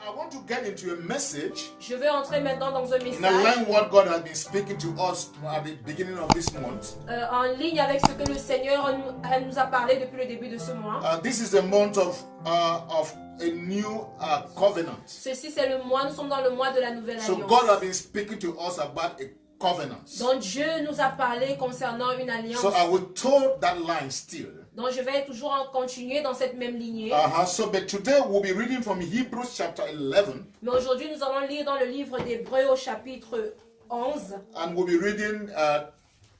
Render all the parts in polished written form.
I want to get into a message Je veux entrer maintenant dans un in message line what God has been speaking to us at the beginning of this month. en ligne avec ce que le Seigneur nous a parlé depuis le début de ce mois. This is the month of a new covenant. Ceci c'est le mois, nous sommes dans le mois de la nouvelle So alliance. God has been speaking to us about a covenant. Donc Dieu nous a parlé concernant une alliance. So I will toe that line still. Donc je vais toujours en continuer dans cette même lignée. But today we'll be reading from Hebrews chapter 11. Mais aujourd'hui nous allons lire dans le livre d'Hébreux au chapitre 11. And we'll be reading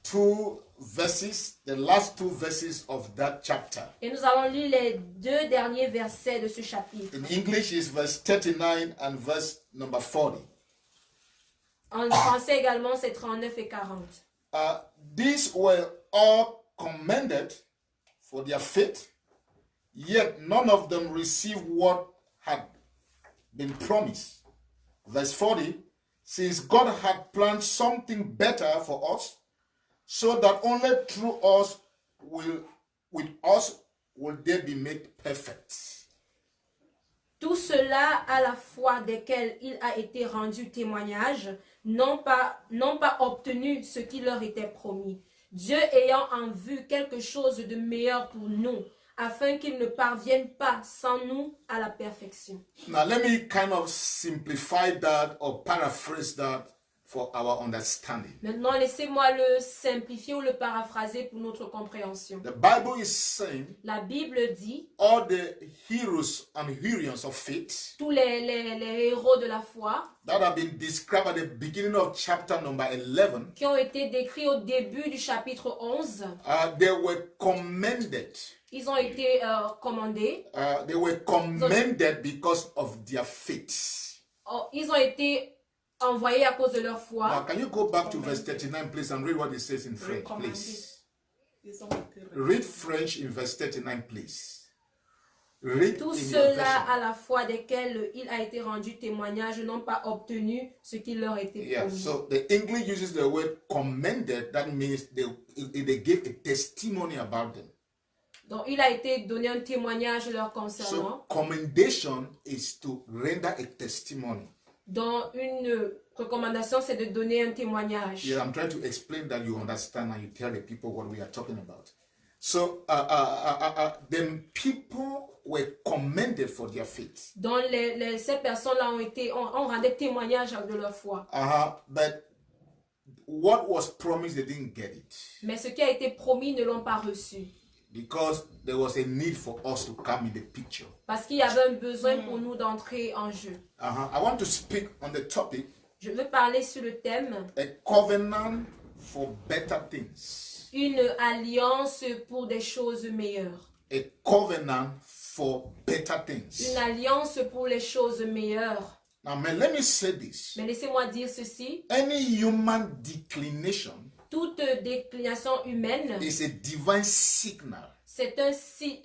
two verses, the last two verses of that chapter. Et nous allons lire les deux derniers versets de ce chapitre. In English is verse 39 and verse number 40. En français également c'est 39 et 40. These were all commended for their faith, yet none of them received what had been promised. Verse 40, since God had planned something better for us, so that only through us will they be made perfect. Tout cela à la fois desquels il a été rendu témoignage, n'ont pas obtenu ce qui leur était promis. Dieu ayant en vue quelque chose de meilleur pour nous, afin qu'ils ne parviennent pas sans nous à la perfection. Now let me kind of simplify that or paraphrase that for our understanding. Maintenant, laissez-moi le simplifier ou le paraphraser pour notre compréhension. The Bible is saying La Bible dit, all the heroes and heroines of faith tous les héros de la foi that have been described at the beginning of chapter number 11, qui ont été décrits au début du chapitre 11, they were commended. ils ont été commandés. They were commended because of their faith. Ils ont été envoyés à cause de leur foi. Now, can you go back to verse 39, please, and read what it says in French, please? Read French in verse 39, please. Read Tout in your cela version. à la fois desquels il a été rendu témoignage n'ont pas obtenu ce qui leur était Yeah, promis. so the English uses the word commended. That means they gave a testimony about them. Donc il a été donné un témoignage leur So concernant. commendation is to render a testimony. Dans une recommandation, c'est de donner un témoignage. Yeah, I'm trying to explain that you understand and you tell the people what we are talking about. So then people were commended for their faith. Donc ces personnes-là ont rendu témoignage de leur foi. But what was promised, they didn't get it. Mais ce qui a été promis ne l'ont pas reçu. Because there was a need for us to come in the picture. Parce qu'il y avait un besoin pour nous d'entrer en jeu. I want to speak on the topic, Je veux parler sur le thème a covenant for better things. une alliance pour des choses meilleures. A covenant for better things. Une alliance pour les choses meilleures. Now, man, let me say this. Mais laissez-moi dire ceci. Any human declination Toute déclination humaine, is a divine signal c'est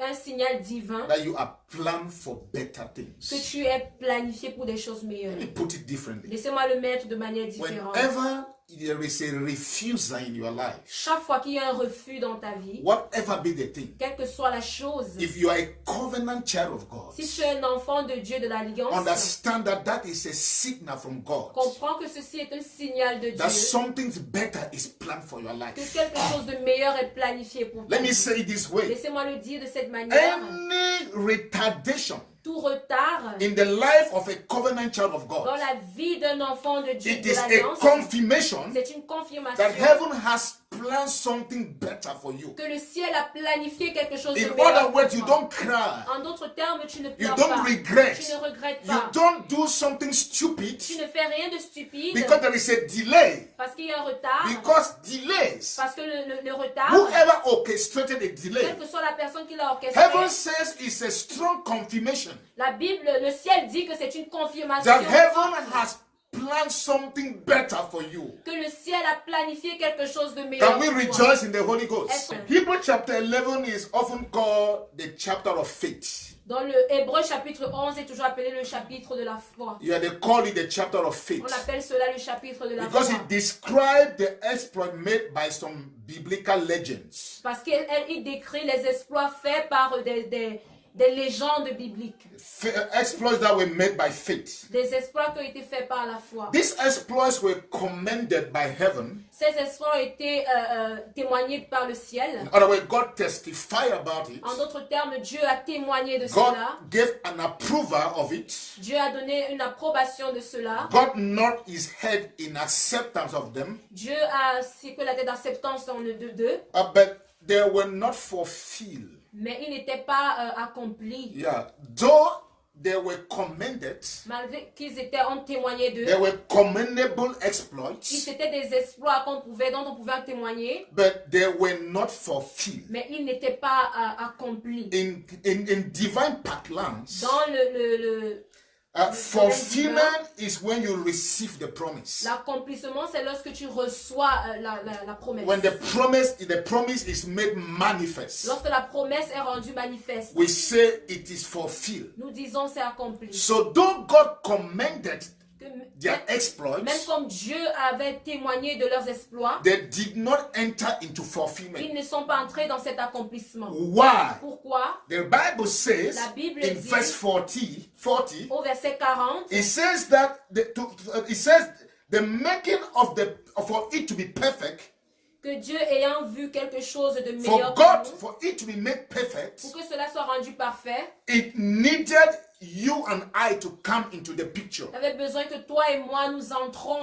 un signal divin that you are planned for better que things. tu es planifié pour des choses meilleures. Let me put it differently. Laissez-moi le mettre de manière différente. Whenever there is a refusal in your life, Chaque fois qu'il y a un refus dans ta vie, whatever be the thing, quelle que soit la chose, if you are a covenant child of God, si tu es un enfant de Dieu de l'Alliance, understand that that is a signal from God comprends que ceci est un signal de Dieu, that something better is planned for your que life. quelque chose de meilleur est planifié pour toi. Let me say it this way. Laissez-moi le dire de cette manière. Any retardation Tout retard in the life of a covenant child of dans God, la vie d'un enfant de Dieu it de is a l'Alliance, confirmation c'est une confirmation that heaven has planned something better for you. que le ciel a planifié quelque chose de In meilleur other pour words, you toi. don't cry. En d'autres termes, tu ne You pleures don't pas. regret. Tu ne regrettes You pas. don't do something stupid Tu ne fais rien de stupide because there is a delay. parce qu'il y a un retard. Because delays, Parce que le retard, whoever orchestrated a delay, quelle que soit la personne qui l'a orchestré, heaven says it's a strong confirmation la Bible, le ciel dit que c'est une confirmation that heaven has planned something better for you. que le ciel a planifié quelque chose de meilleur Can we pour toi. rejoice in the Holy Ghost? Est-ce- Hebrews chapter 11 is often called the chapter of faith. Dans le Hébreux chapitre 11 est toujours appelé le chapitre de la foi. Yeah, they call it the chapter of faith On appelle cela le chapitre de la because foi. it describes the exploit made by some biblical legends. Parce qu'il décrit les exploits faits par des des légendes bibliques, exploits that were made by faith. des exploits qui ont été faits par la foi. These exploits were commended by heaven. Ces exploits ont été témoignés par le ciel. In other words, God testified about it. En d'autres termes, Dieu a témoigné de God cela. gave an approval of it. Dieu a donné une approbation de cela. God nod his head in acceptance of them. Dieu a secoué la tête d'acceptance d'eux, But they were not fulfilled. mais ils n'étaient pas accomplis. Yeah. Though they were commended, Malgré qu'ils ont témoigné d'eux, they were commendable exploits, c'était des exploits dont on pouvait témoigner, but they were not fulfilled. mais ils n'étaient pas accomplis. In divine parlance, Dans le fulfillment is when you receive the promise. l'accomplissement, c'est lorsque tu reçois la promesse. When the promise is made manifest, Lorsque la promesse est rendue manifeste, we say it is fulfilled. nous disons c'est accompli. So though God commended Que their exploits, même comme Dieu avait témoigné de leurs exploits, they did not enter into fulfillment. ils ne sont pas entrés dans cet accomplissement. Why? Pourquoi? The Bible says La Bible in dit- verse 40, Au verset 40, it says that it says the making of for it to be perfect, que Dieu ayant vu quelque chose de for meilleur God, pour nous, for it to be made perfect, pour que cela soit rendu parfait, it needed you and I to come into the picture. il avait besoin que toi et moi nous entrons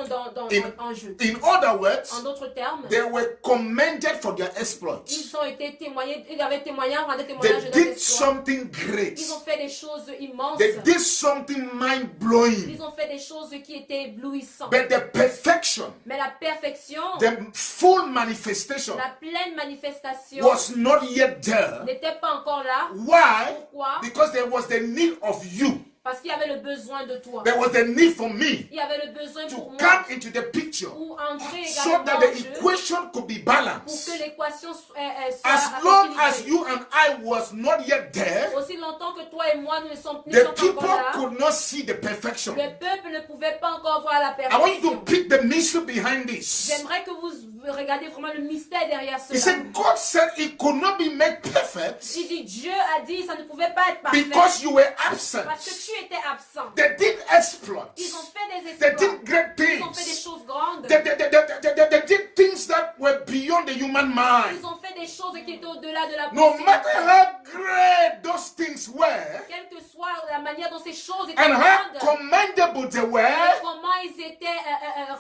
en jeu. In other words, En d'autres termes, they were commended for their exploits. ils ont été témoignés, ils avaient témoigné, rendu They témoignage de leurs did exploits. something great. Ils ont fait des choses immenses. They did something mind-blowing. Ils ont fait des choses qui étaient éblouissantes. But the perfection, Mais la perfection, the full manifestation la pleine manifestation was not yet there. n'était pas encore là. Why? Pourquoi? Because there was the need of you. Parce qu'il y avait le besoin de toi. There was the need for me Il y avait le besoin to pour moi come into the picture pour entrer so également that en the jeu, equation could be pour balanced. que l'équation soit As long as équilibrée. you and I was not yet there, Aussi longtemps que toi et moi nous ne sommes the pas people encore là, could not see the perfection. le peuple ne pouvait pas encore voir la I want you to perfection. pick the mystery behind this. J'aimerais que vous regardiez vraiment le mystère derrière He cela. said, God said it could not be made perfect Il dit, Dieu a dit, ça ne pouvait pas être parfait because you were absent. parce que tu étais absent. They did exploits. Ils ont fait des They exploits. did great Ils ont fait des things. choses grandes. They did things that were beyond the human mind. Ils ont fait des choses qui étaient au-delà de la No possibilité. matter how great those things were Quelle que soit la manière dont ces choses étaient and how grandes, commendable they et were, comment ils étaient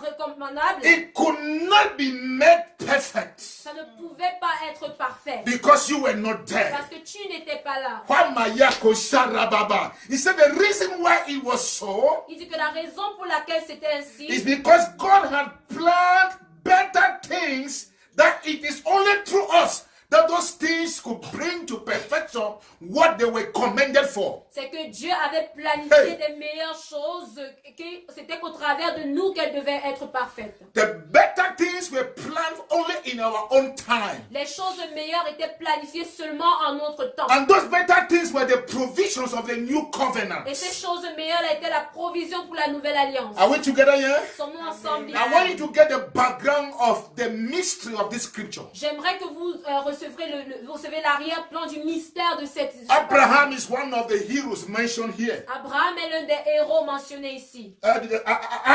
recommandables, it could not be made perfect ça ne pouvait pas être parfait. because you were not there. Parce que tu n'étais pas là. Wamayako sharababa. He said the reason why it was so Il dit que la raison pour laquelle c'était is ainsi, because God had planned better things that it is only through us that those things could bring to perfection what they were commended for. c'est que Dieu avait planifié des meilleures choses, que c'était qu'au travers de nous qu'elles devaient être parfaites. The better things were planned only in our own time. Les choses meilleures étaient planifiées seulement en notre temps. And those better things were the provisions of the new covenant. Et ces choses meilleures étaient la provision pour la nouvelle alliance. Are we together here? Sommes-nous ensemble I want you ici? to get the background of the mystery of this scripture. J'aimerais que vous recevez l'arrière-plan du mystère de cette Abraham is one of the heroes mentioned here. Abraham est l'un des héros mentionnés ici.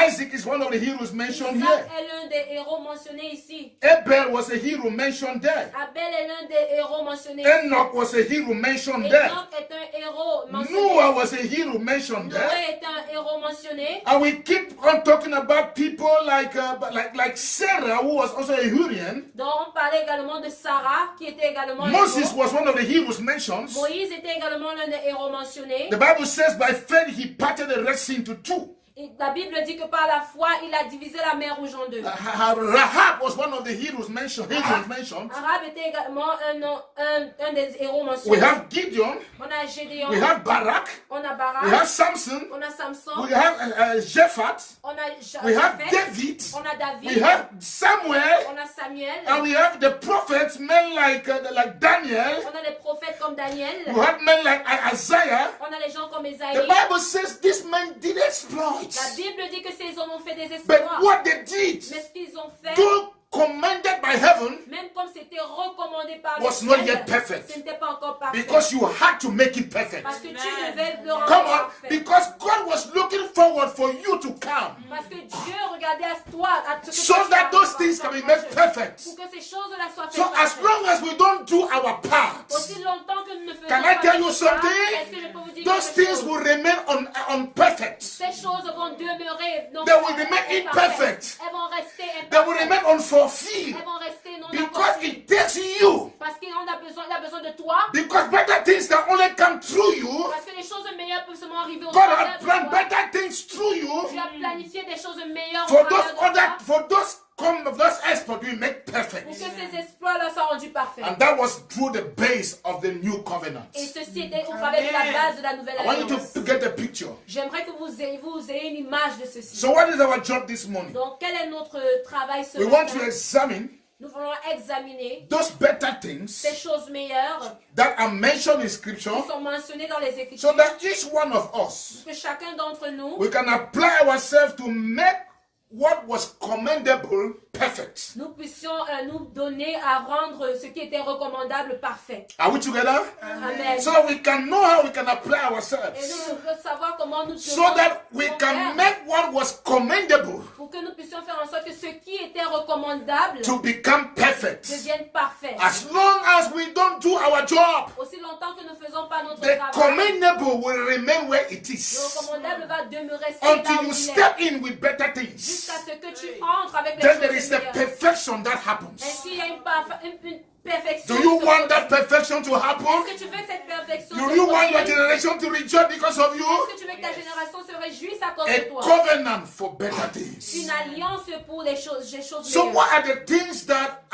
Isaac is one of the heroes mentioned Isaac here. est l'un des héros mentionnés ici. Abel was a hero mentioned there. Abel est l'un des héros mentionnés ici. Enoch was a hero mentioned there. Enoch est un héros mentionné. Noah was a hero mentioned Noé there. est un héros mentionné. And we keep on talking about people like Sarah, who was also a Hurrian. Donc on parlait également de Sarah, qui était également un Moses héros. was one of the heroes mentioned. Moïse était également l'un des héros mentionnés. The Bible says by faith he parted the Red Sea into two. Et la Bible dit que par la foi, il a divisé la mer rouge en deux. Rahab was one of the heroes mentioned. Arabe était également un des héros We mentionnés. have Gideon. On a Gédéon, We have Barak. on a We Barak, have Samson. on a Samson, We have Jephthah. on a We have Japheth, David. on a We David, have Samuel. on a Samuel, And we have the prophets, men like Daniel. on a les prophètes comme Daniel, We have men like Isaiah. on a les gens comme The Esaïe. Bible says these men did La exploits. Bible dit que ces hommes ont fait des But exploits. what they did, Mais ce qu'ils ont fait, though commended by heaven même comme c'était recommandé par le was not ciel, yet perfect. ce n'était pas encore parfait. Because you had to make it perfect. Parce que tu devais le rendre Come on. parfait. Because God was looking forward for you to come. Parce que Dieu regardait à toi, à ce que So toi, that tu those as things can be approché. made perfect. Pour que ces choses-là soient faites So as parfaites. long as we don't do our part, Aussi longtemps que nous ne faisons can I pas tell you notre part, something? est-ce que je peux vous dire Those quelque things chose? will remain unperfect. Ces choses vont demeurer non They will remain imparfaites. imperfect. Elles vont rester They will imparfaites. remain unfulfilled. Elles vont rester non Because accomplies. it takes you. Parce qu'il a besoin de toi. Because better things can only come through you. Parce que les choses meilleures peuvent seulement arriver au God travers has de planned toi. better things through you. Tu as planifié des choses meilleures au For travers those de toi. those exploits we make perfect. Pour que ces exploits-là soient rendus parfaits. And that was through the base of the new covenant. Et ceci était au travers de la base de la nouvelle I want you alliance. to get the picture. J'aimerais que vous ayez une image de ceci. So what is our job this morning? Donc, quel est notre travail ce We want to matin? examine Nous voulons examiner those better things ces choses meilleures that are mentioned in qui scripture sont mentionnées dans les so Écritures. that each one of us, Que chacun d'entre nous, we can apply ourselves to make what was commendable perfect. nous puissions nous donner à rendre ce qui était recommandable parfait. Are we together? Amen. So we can know how we can apply Et ourselves nous devons savoir comment nous so devons that we faire can make what was commendable pour que nous puissions faire en sorte que ce qui était recommandable to become perfect. devienne parfait. As long as we don't do our job, Aussi longtemps que nous ne faisons pas notre the travail, commendable will remain where it le is recommandable va demeurer là until où you il est. step in with better things. Jusqu'à ce que tu entres avec les Then there is choses a meilleures. perfection that happens. Ainsi, il y a une perfection. Do you qui se want that produit. perfection to happen? Est-ce que tu veux que cette perfection Do se you want your produise? generation to rejoice because of you? Est-ce que tu veux que ta génération se réjouisse à cause A de toi? covenant for better things. Une alliance pour les choses So meilleures. what are the things that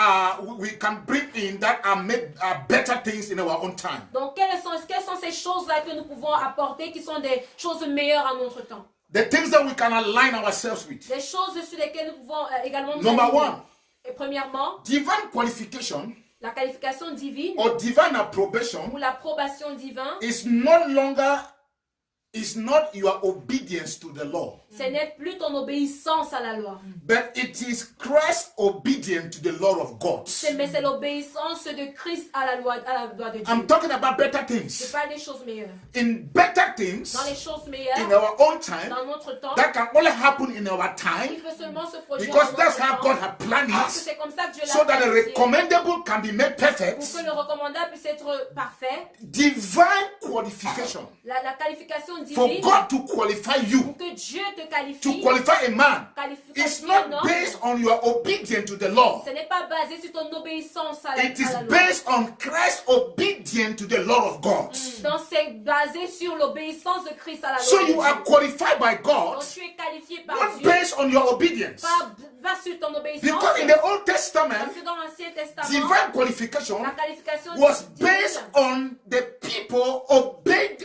we can bring in that are made better things in our own time? Donc, quelles sont ces choses-là que nous pouvons apporter qui sont des choses meilleures à notre temps? The things that we can align ourselves with. Des choses sur lesquelles nous pouvons également nous Number aligner. one, Et premièrement, divine qualification la qualification divine or divine approbation ou l'approbation divine, is no longer is not your obedience to the law, ce n'est plus ton obéissance à la loi, but it is Christ's obedience to the law of God. mais c'est l'obéissance de Christ à la loi de Dieu. I'm talking about better Je things. parle des choses meilleures. In better things, Dans les choses in meilleures, our own time, dans notre temps, that can only happen in our il time peut seulement se produire because dans that's notre how temps. God had planned Parce que it, c'est comme ça que Dieu l'a so that the planifié. recommendable can be made Pour perfect. que le recommandable puisse être parfait, Divine qualification la qualification for divine, God to qualify you, pour que Dieu te to qualifie, qualify a man, is qualification not based on your obedience to the law. ce n'est pas basé sur ton obéissance à la, It is à la loi. based on Christ's obedience to the law of God. Donc c'est basé sur l'obéissance de Christ à la loi. So de you Dieu. are qualified by God, Donc tu es qualifié par not Dieu, based on your obedience. pas sur ton obéissance. Because in the Old Parce Testament, que dans l'Ancien Testament, divine qualification la qualification was divine based on the people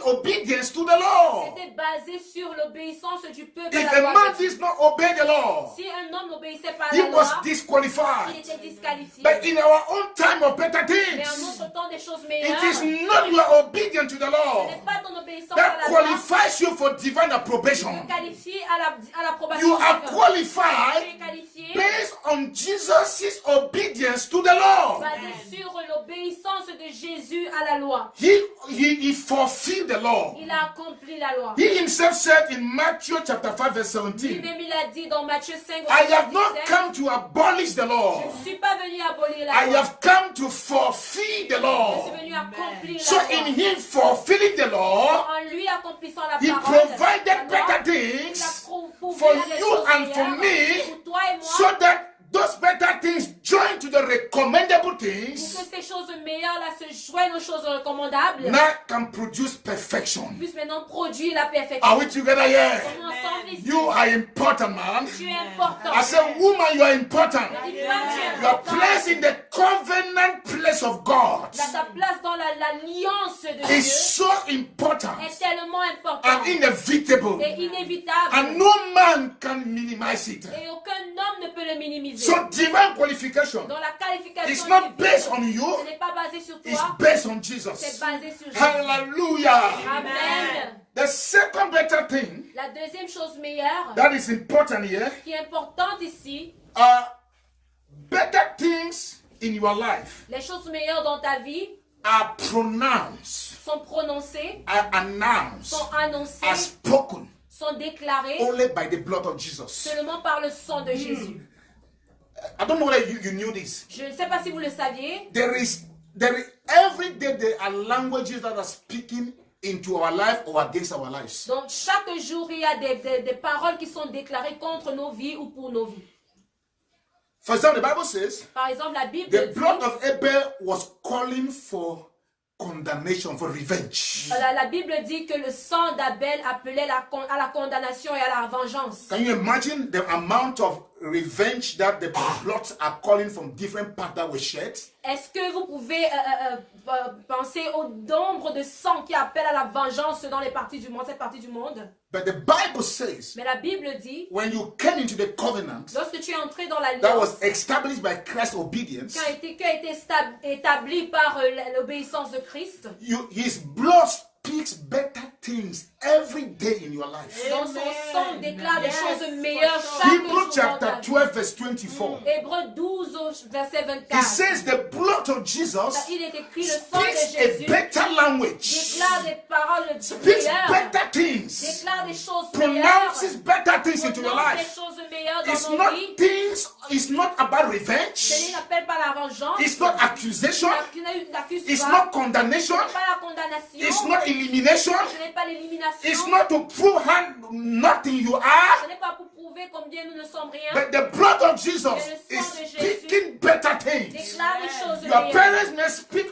obedience to the law. était basée sur l'obéissance du peuple If à la a loi. man de Dieu. did not obey the law, Si un homme n'obéissait pas à he la loi, was il disqualified. était disqualifié. But in our own time of better Mais en things, notre temps des choses it meilleures, is ce not your obedience to the law n'est pas ton obéissance à that la loi qualifies you for divine approbation. qui te qualifie à l'approbation You are divine. Tu qualified es qualifié based on Jesus' obedience to the law. basé sur l'obéissance de Jésus à la loi. He fulfilled the law. Il a accompli la loi. He himself said in Matthew chapter 5 verse 17, Lui-même il a dit dans Matthieu 5 au I have verset not 17, come to abolish the law. je ne suis pas venu abolir la I loi. have come to fulfill the Je law. suis venu accomplir So la in loi. him fulfilling the law, En lui accomplissant la he parole, provided la loi, better il a things prouvé for les you choses and for meilleures me, pour toi et moi, so that those better things join to the recommendable pour things que ces choses meilleures-là se joignent aux choses recommandables, now can produce perfection. puissent maintenant produire la perfection. Are we together here? On est ensemble ici. You are important, man. Tu es important. I said, woman, you are important. Dis, femme, tu es You are important. placed in the covenant place of God. Ta place dans l'alliance de It's Dieu so important est tellement and importante inevitable, et inévitable. and no man can minimize it. Et aucun homme ne peut le minimiser. So divine qualification Dans la qualification is not divine, based on you, ce n'est pas basé sur it's toi, based on c'est Jesus. basé sur Jésus. Hallelujah. Amen. The second better thing La deuxième chose meilleure that is important here qui est importante ici, better things in your life Les choses meilleures dans ta vie are pronounced, sont prononcées, are announced, sont annoncées, are spoken sont déclarées only by the blood of Jesus. seulement par le sang de Jésus. I don't know whether you knew this. Je ne sais pas si vous le saviez. Every day there are languages that are speaking into our life or against our lives. Donc chaque jour, il y a des paroles qui sont déclarées contre nos vies ou pour nos vies. For example, the Bible says Par exemple, la Bible the dit, blood of Abel was calling for condemnation, for revenge. la Bible dit que le sang d'Abel appelait à la condamnation et à la vengeance. Can you imagine the amount of revenge that the blood are calling from different parts that were shed? Est-ce que vous pouvez penser au nombre de sang qui appelle à la vengeance dans les parties du monde, cette partie du monde? But the Bible says Mais la Bible dit, when you came into the covenant lorsque tu es entré dans that l'alliance was established by Christ's obedience, qui a été établie par l'obéissance de Christ, his blood speaks better things every day in your life. dans son sang déclare des choses meilleures chaque Hebrews jour dans ta chapter vie. 12 verse 24. Hébreux 12 verset It 24. says the blood of Jesus Il est écrit le sang de speaks a Jésus better language, déclare des paroles speaks meilleures, better things, déclare des choses meilleures, pronounces better things into your prononce des life. choses meilleures It's dans nos not vies. things, it's not about revenge, Ce n'appelle pas la vengeance, it's not accusation, n'accuse it's pas, not condemnation, ce n'est pas la condamnation, it's not elimination, ce n'est pas l'élimination, it's not to prove how nothing you ce are, n'est pas pour prouver combien nous ne sommes rien, but the blood of Jesus Mais le is sang de Jésus speaking better things. déclare des choses Your meilleures. parents may speak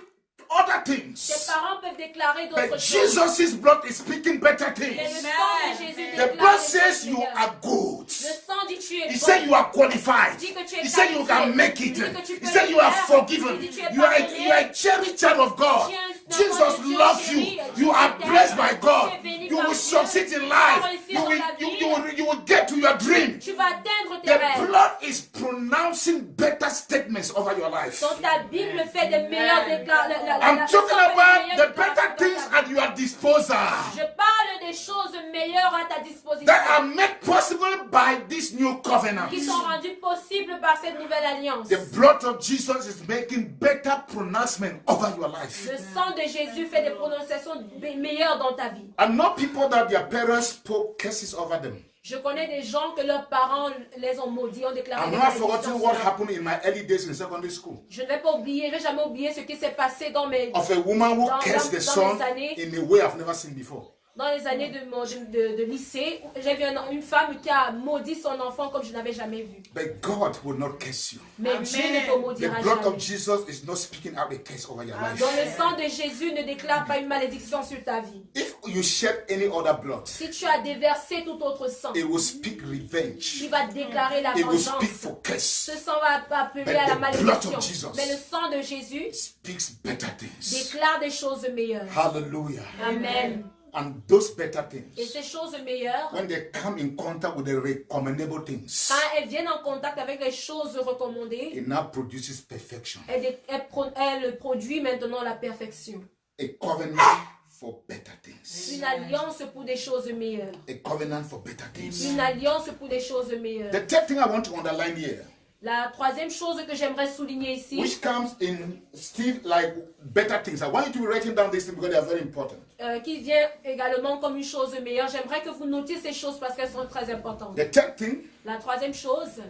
other Tes things, parents peuvent déclarer d'autres but choses, Jesus' blood is speaking better mais le things. sang de Jésus The déclare blood des says choses you meilleures. are good. Le sang dit tu es He bon. said you are qualified. Dit que tu es He said you qualifié. can make it. Dit que tu He peux said le you are faire. forgiven. Il dit tu es You are pardonné. a cherished child of God. Tu es un Jesus enfant de Dieu loves chéri. you. You are Dieu blessed t'aime. by God. Tu es béni You par will Dieu. succeed in Tu life. vas réussir You dans will, ta you, vie. you will get to your dream. Tu vas atteindre tes The rêves. blood is pronouncing better statements over your life. Donc ta Bible fait des meilleures déclarations. I'm talking about the better things at your disposal Je parle des choses meilleures à ta disposition that are made possible by this new covenant. qui sont rendues possibles par cette nouvelle alliance. The blood of Jesus is making better pronouncement over your life. Le sang de Jésus fait des prononciations meilleures dans ta vie. I know people that their parents spoke curses over them. Je connais des gens que leurs parents les ont maudits, ont déclaré I'm des not malédictions forgetting sur what eux. happened in my early days in secondary school. Je ne vais pas oublier, je ne vais jamais oublier ce qui s'est passé dans mes Of a woman who Dans- cursed the dans son les années- in a way I've never seen before. dans les années de lycée. J'ai vu une femme qui a maudit son enfant comme je n'avais jamais vu. But God will not curse you. Mais Dieu ne te The maudira blood jamais. of Jesus is not speaking out a curse over your life. Donc le sang de Jésus ne déclare pas une malédiction sur ta vie. If you shed any other blood, Si tu as déversé tout autre sang, it will speak tu revenge. vas déclarer la It will vengeance. speak for curse. Ce sang va appeler But à la the blood of malédiction. Jesus Mais le sang de Jésus Speaks better things. déclare des choses meilleures. Hallelujah. Amen. And those better Et things, ces choses meilleures, when they come in contact with the recommendable things, quand elles viennent en contact avec les choses recommandées, it now produces perfection. elle produit maintenant la perfection. A covenant for better things. Une alliance pour des choses meilleures. A covenant for better things. Une alliance pour des choses meilleures. The third thing I want to underline here, La troisième chose que j'aimerais souligner ici, which comes in still like better things. I want you to be writing down these things because they are very important. qui vient également comme une chose meilleure, j'aimerais que vous notiez ces choses parce qu'elles sont très importantes. The third thing, La troisième chose,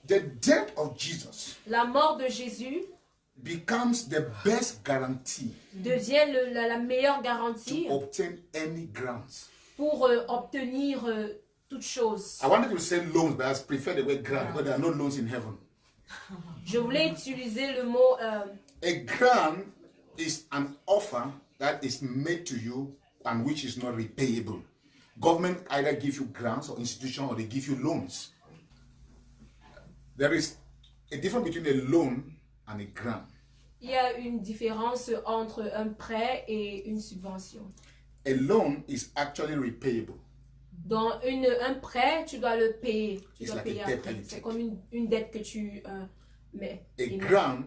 the death of Jesus la mort de Jésus becomes the best guarantee devient la meilleure garantie to obtain any grants. pour obtenir toute chose. I wanted to say loans, but I prefer the word grant because there are no loans in heaven. Je voulais utiliser le mot A grant is an offer that is made to you and which is not repayable. Government either give you grants or institution or they give you loans. There is a difference between a loan and a grant. il y a une différence entre un prêt et une subvention. A loan is actually repayable. Dans un prêt, tu dois le payer. Tu It's dois like a payer debt après. that you C'est take. comme une dette que tu mets. A grant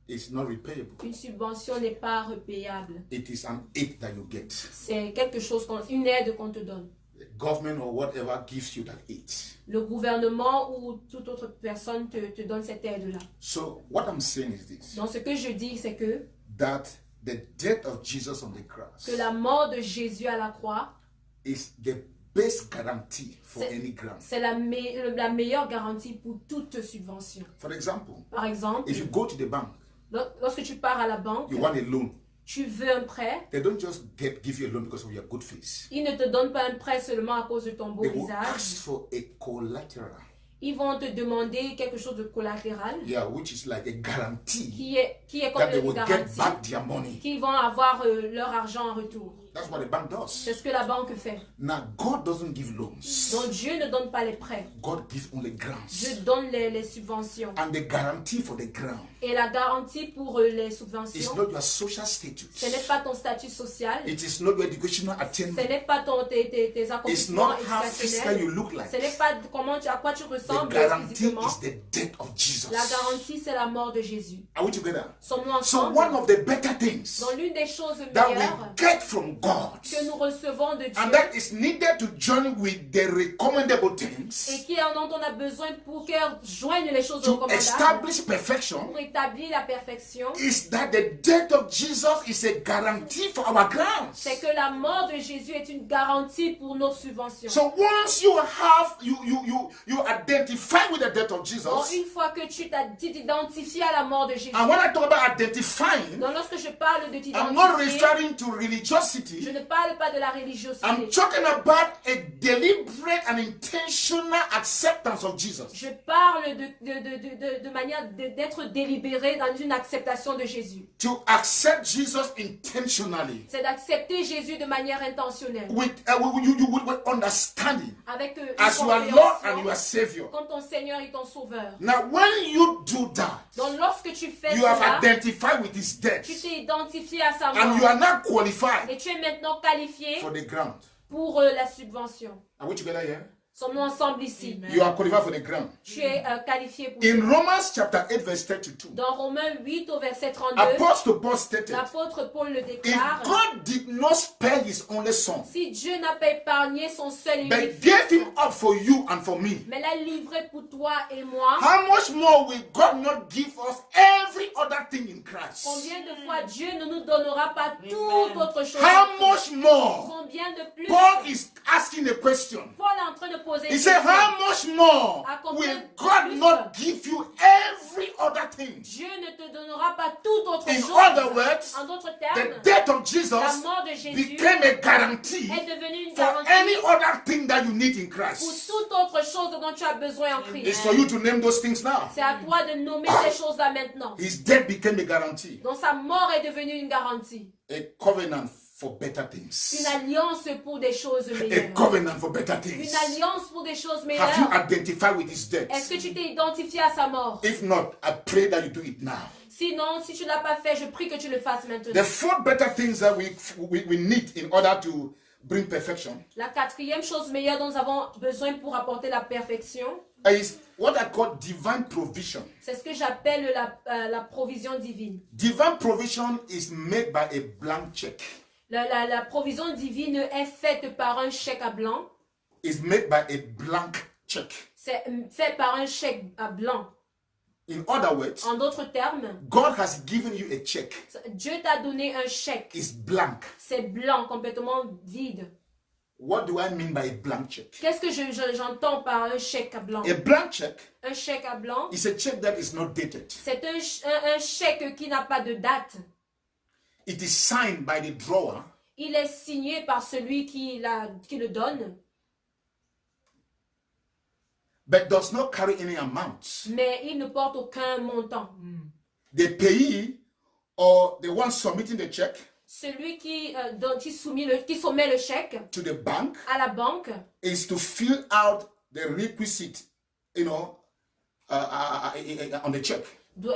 is not repayable. Une subvention n'est pas repayable. It is an aid that you get. C'est quelque chose, une aide qu'on te donne. the government or whatever gives you that aid. Le gouvernement ou toute autre personne te donne cette aide-là. So what I'm saying is this, Donc ce que je dis, c'est que that the death of Jesus on the cross la mort de Jésus à la croix, is the best guarantee for C'est- any grant. c'est la meilleure garantie pour toute subvention. For example, Par exemple, if you go to the bank, lorsque tu pars à la banque, you want a loan. tu veux un prêt, They don't just give you a loan because of your good face. ils ne te donnent pas un prêt seulement à cause de ton beau They will visage. ask for a collateral, Ils vont te demander quelque chose de collatéral yeah, which is like a guarantee qui est comme that they une will get garantie back their money. qu'ils vont avoir leur argent en retour. That's what the bank does. C'est ce que la banque fait. Now, God doesn't give loans. Donc Dieu ne donne pas les prêts. God gives only grants. Dieu donne les subventions. And the guarantee for the grant Et la garantie pour les is subventions, not your social ce status. n'est pas ton statut social, It is not your educational ce attainment. n'est pas tes It's accomplissements not how physical you éducationnels, look like. ce n'est pas à quoi tu The ressembles guarantee physiquement. is the death of Jesus. La garantie, c'est la mort de Jésus. Are we together? Sommes-nous So ensemble? one of the better things Dans l'une des choses that meilleures we get from God, que nous recevons de and Dieu that is needed to join with the recommendable et things dont on a besoin pour que joignent les choses to recommandables establish perfection, pour établir la perfection, is that the death of Jesus is a guarantee for our grants. c'est que la mort de Jésus est une garantie pour nos subventions. So once you identify with the death of Donc, Jesus, une fois que tu t'identifies à la mort de Jésus, and when I talk about identifying, donc lorsque je parle de I'm not t'identifier, referring to je religiosity. ne parle pas de la religiosité. I'm talking about a deliberate and intentional acceptance of Jesus. Je parle de manière d'être délibéré dans une acceptation de Jésus. To accept Jesus intentionally C'est d'accepter Jésus de manière intentionnelle. with understanding Avec une as your Lord and your compréhension Savior. comme ton Seigneur et ton Sauveur. Now, when you do that, Donc lorsque tu fais you have cela, identified with His death, tu t'es identifié à sa and you mort. are now qualified Et tu es maintenant qualifié for the grant. pour la subvention. Are we together here? Sommes-nous ensemble ici? You are qualified for the grant. Tu es qualifié pour In Romans chapter 8, verse 32, Dans Romains 8 au verset 32, Apostle Paul stated, l'apôtre Paul le if déclare. God did not spare His only Son, Si Dieu n'a pas épargné son seul et but unique gave fils, Him up for you and for me, mais l'a livré pour toi et moi, how much more will God not give us every other thing in Christ? combien de fois Dieu ne nous donnera pas toute autre chose? How much more? Combien de plus? Paul is asking a question. Paul est en train de poser He une said, question. how much more À combien will de God plus? not give you every other thing? Dieu ne te donnera pas toute autre In chose. other words, En d'autres the termes, death of la Jesus mort de Jésus became a guarantee est devenue une for garantie any other thing that you need in pour Christ. toute autre chose dont tu as besoin en It's Christ. for you to name those things now. C'est à toi de nommer ces choses-là maintenant. His death became a guarantee, Donc sa mort est devenue une garantie. a covenant for better Une things. alliance pour des choses A meilleures. covenant for better Une things. alliance pour des choses Have you meilleures. identified with His death? Est-ce que tu t'es identifié à sa mort? If not, I pray that you do it now. Sinon, si tu ne l'as pas fait, je prie que tu le fasses maintenant. The four better things that we need in order to bring perfection La quatrième chose meilleure dont nous avons besoin pour apporter la perfection, is what I call divine provision. c'est ce que j'appelle la provision divine. Divine provision is made by a blank check. La provision divine est faite par un chèque à blanc. Is made by a blank check. C'est fait par un chèque à blanc. In other words, En d'autres termes, God has given you a check. Dieu t'a donné un chèque. It's blank. C'est blanc, complètement vide. What do I mean by a blank check? Qu'est-ce que j'entends par un chèque à blanc? A blank check Un chèque à blanc, is a check that is not dated. c'est un chèque qui n'a pas de date. It is signed by the drawer, Il est signé par celui qui le donne, but does not carry any amount. mais il ne porte aucun montant. The payee or the one submitting the check Celui qui soumet le chèque to the bank à la banque is to fill out the requisite, on the check.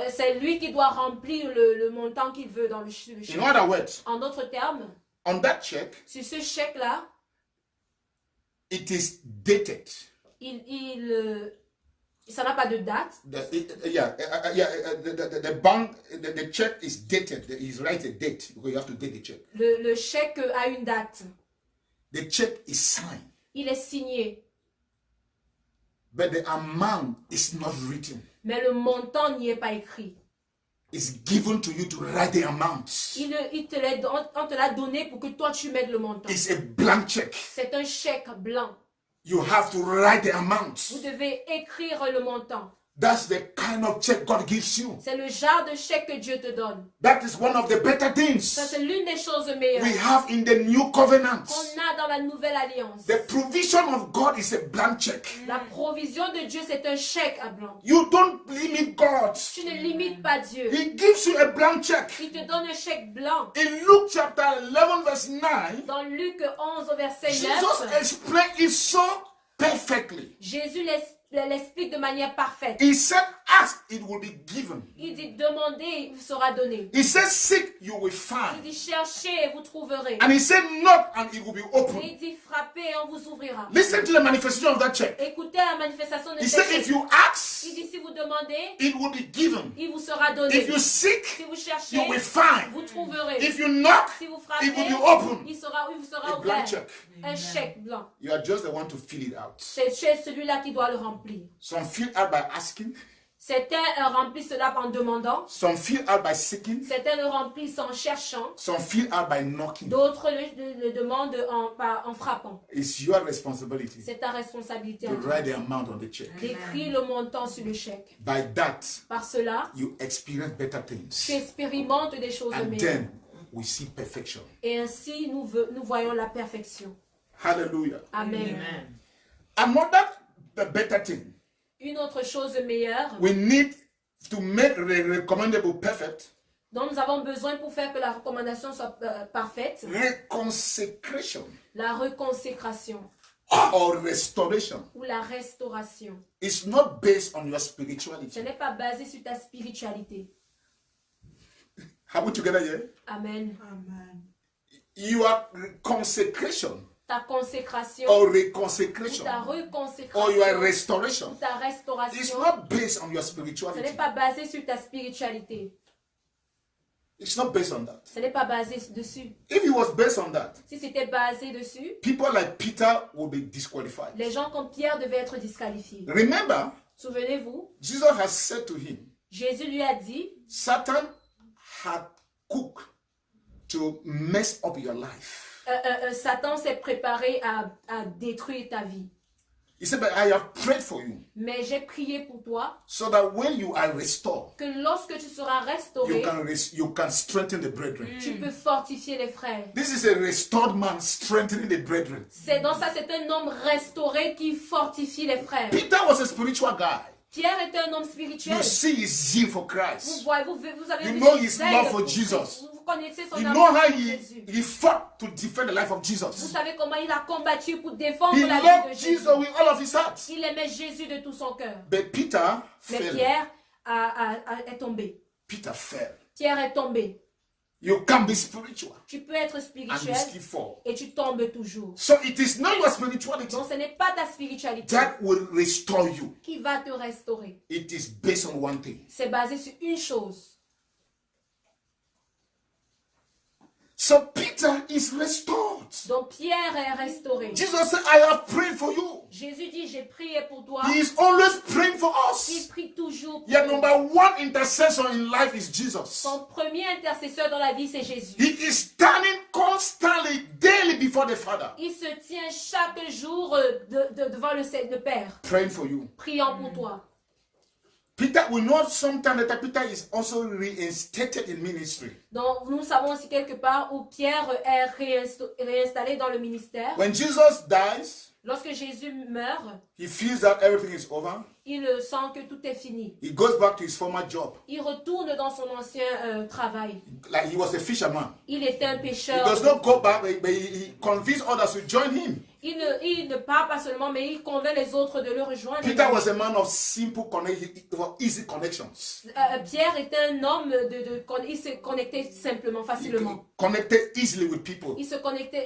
c'est lui qui doit remplir le montant qu'il veut dans le chèque. In other words, En d'autres termes, on that check, sur ce chèque-là, it is dated. ça n'a pas de date. The bank, the check is dated. He's write a date because you have to date the check. Le chèque a une date. The check is signed. Il est signé, but the amount is not written. mais le montant n'y est pas écrit. It's given to you to write the amount. On te l'a donné pour que toi tu mettes le montant. It's a blank check. C'est un chèque blanc. You have to write the amount. Vous devez écrire le montant. That's the kind of check God gives you. C'est le genre de chèque que Dieu te donne. That is one of the better Ça, things c'est l'une des choses meilleures we have in the new covenant. qu'on a dans la nouvelle alliance. The provision of God is a blank check. La provision de Dieu, c'est un chèque à blanc. You don't limit God. Tu ne limites pas Dieu. He gives you a blank check. Il te donne un chèque blanc. In Luke chapter 11 verse 9, Dans Luc 11 au verset Jesus 9, explained it so perfectly. Jésus l'explique de manière parfaite. He said, ask, it will be given. Il dit demandez, il vous sera donné. He said, seek, you will Il find. dit cherchez et vous trouverez. And he said, knock, and it will be Et open. il dit frappez et on vous ouvrira. Listen to the manifestation of that check. Écoutez la manifestation de He ce said, if chèque. you ask, Il dit si vous demandez, it will be given. il vous sera If donné. you seek, Si vous cherchez, you will find. vous trouverez. If you knock, Si vous it frappez, will be open. il vous sera A ouvert. blank check. Un chèque blanc. You are just the one to fill it out. C'est celui-là qui doit le remplir. Some fill out by asking. Certains remplissent cela en demandant. Some fill out by seeking. Certains le remplissent en cherchant. Some fill out by knocking. D'autres le demandent en frappant. It's your responsibility C'est ta responsabilité. to write the amount on the check. D'écrire le montant sur le chèque. By that, Par cela, you experience better tu things. expérimentes des choses And meilleures. then we see perfection. Et ainsi, nous voyons la perfection. Hallelujah. Amen. Another better thing, Une autre chose meilleure we need to make the recommendable perfect, dont nous avons besoin pour faire que la recommandation soit parfaite, reconsecration la reconsécration or restoration. ou la restauration. It's not based on your Ce spirituality. n'est pas basé sur ta spiritualité. Are we together here? Amen. Your consecration Ta consécration, or ou reconsecration ta or your reconsécration, restoration ou ta is restauration, not based on your ce n'est spirituality. pas basé sur ta spiritualité. It's not based on that. Ce n'est pas basé dessus. If it was based on that, Si c'était basé dessus, people like Peter would be disqualified. les gens comme Pierre devaient être disqualifiés. Remember, Souvenez-vous, Jesus has said to him, Jésus lui a dit, Satan had cooked to mess up your life. Satan s'est préparé à détruire ta vie. He said, but I have prayed for you Mais j'ai prié pour toi, so that when you are restored, que lorsque tu seras restauré, you can strengthen the brethren. tu peux fortifier les frères. This is a restored man strengthening the brethren. C'est un homme restauré qui fortifie les frères. Peter was a spiritual guy. Pierre était un homme spirituel. You see his zeal for Vous Christ. voyez, vous avez You vu know son his zèle love for pour Jesus. Christ. Vous connaissez son You amour know how pour Jésus. he fought to defend the life of Vous Jesus. savez comment il a combattu pour défendre He la vie de loved Jésus. Jesus with all of his heart. Il aimait Jésus de tout son cœur. But Peter Mais fell. Pierre est tombé. Peter fell. Pierre est tombé. You can be spiritual Tu peux être and you spirituel still fall. et tu tombes toujours. So it is not your spirituality Donc ce n'est pas ta spiritualité that will restore you. qui va te restaurer. It is based on one thing. C'est basé sur une chose. So Peter is restored. Donc Pierre est restauré. Jesus said, I have prayed for you. Jésus dit, j'ai prié pour toi. He is always praying for Il us. prie toujours pour Your nous. number one intercessor in life is Jesus. Son premier intercesseur dans la vie, c'est Jésus. He is standing constantly, daily before the Father, Il se tient chaque jour devant le Père, praying for you. priant pour toi. Peter, we know sometimes that Peter is also reinstated in ministry. Donc nous savons aussi quelque part où Pierre est réinstallé dans le ministère. When Jesus dies, Lorsque Jésus meurt, he feels that everything is over. il sent que tout est fini. He goes back to his former job. Il retourne dans son ancien travail. Like he was a fisherman. Il était un He pécheur. does not go back, but he convinced others to join him. Il ne part pas seulement, mais il convainc les autres de le rejoindre. Peter was a man of simple easy connections. Pierre était un homme il se connectait simplement, He facilement. connected easily with people. Il se connectait